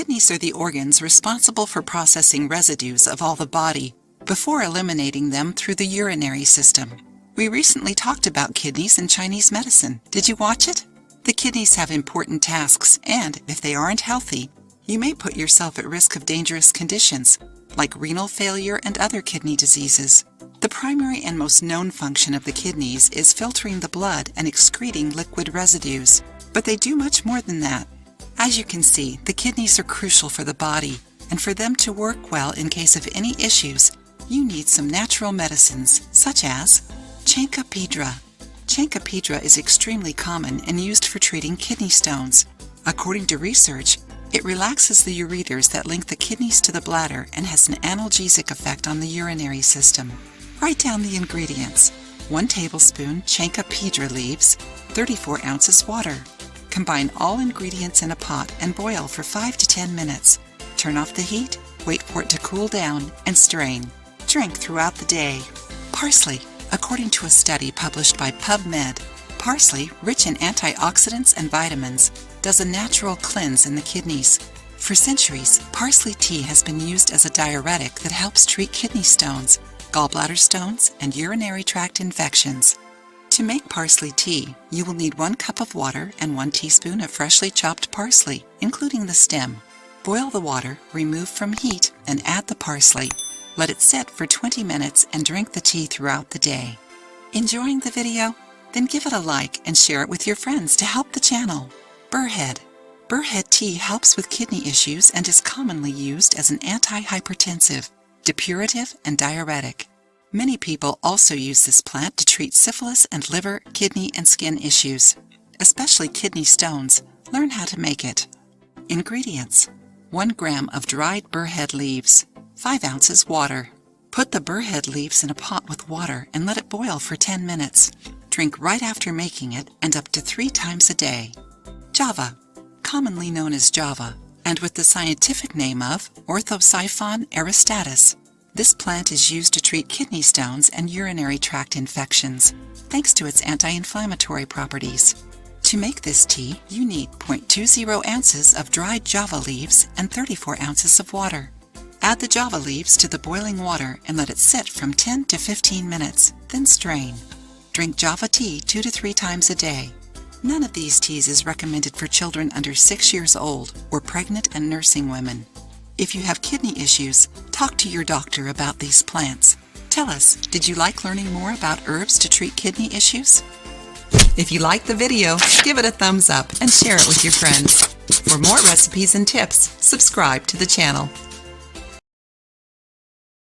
kidneys are the organs responsible for processing residues of all the body before eliminating them through the urinary system. We recently talked about kidneys in Chinese medicine. Did you watch it? The kidneys have important tasks, and if they aren't healthy, you may put yourself at risk of dangerous conditions like renal failure and other kidney diseases. The primary and most known function of the kidneys is filtering the blood and excreting liquid residues, but they do much more than that. As you can see, the kidneys are crucial for the body, and for them to work well in case of any issues, you need some natural medicines, such as Chancapidra. Chancapidra is extremely common and used for treating kidney stones. According to research, it relaxes the ureters that link the kidneys to the bladder and has an analgesic effect on the urinary system. Write down the ingredients. 1 tablespoon Chancapidra leaves, 34 ounces water. Combine all ingredients in a pot and boil for 5 to 10 minutes. Turn off the heat, wait for it to cool down, and strain. Drink throughout the day. Parsley. According to a study published by PubMed, parsley, rich in antioxidants and vitamins, does a natural cleanse in the kidneys. For centuries, parsley tea has been used as a diuretic that helps treat kidney stones, gallbladder stones, and urinary tract infections. To make parsley tea, you will need 1 cup of water and 1 teaspoon of freshly chopped parsley, including the stem. Boil the water, remove from heat, and add the parsley. Let it sit for 20 minutes and drink the tea throughout the day. Enjoying the video? Then give it a like and share it with your friends to help the channel. Burrhead. Burrhead tea helps with kidney issues and is commonly used as an antihypertensive, depurative, and diuretic. Many people also use this plant to treat syphilis and liver, kidney, and skin issues, especially kidney stones. Learn how to make it. Ingredients: 1 gram of dried burrhead leaves, 5 ounces water. Put the burrhead leaves in a pot with water and let it boil for 10 minutes. Drink right after making it and up to 3 times a day. Java, commonly known as Java, and with the scientific name of Orthosiphon aristatus. This plant is used to treat kidney stones and urinary tract infections, thanks to its anti-inflammatory properties. To make this tea, you need 0.20 ounces of dried Java leaves and 34 ounces of water. Add the Java leaves to the boiling water and let it sit from 10 to 15 minutes, then strain. Drink Java tea 2 to 3 times a day. None of these teas is recommended for children under 6 years old or pregnant and nursing women. If you have kidney issues, talk to your doctor about these plants. Tell us, did you like learning more about herbs to treat kidney issues? If you liked the video, give it a thumbs up and share it with your friends. For more recipes and tips, subscribe to the channel.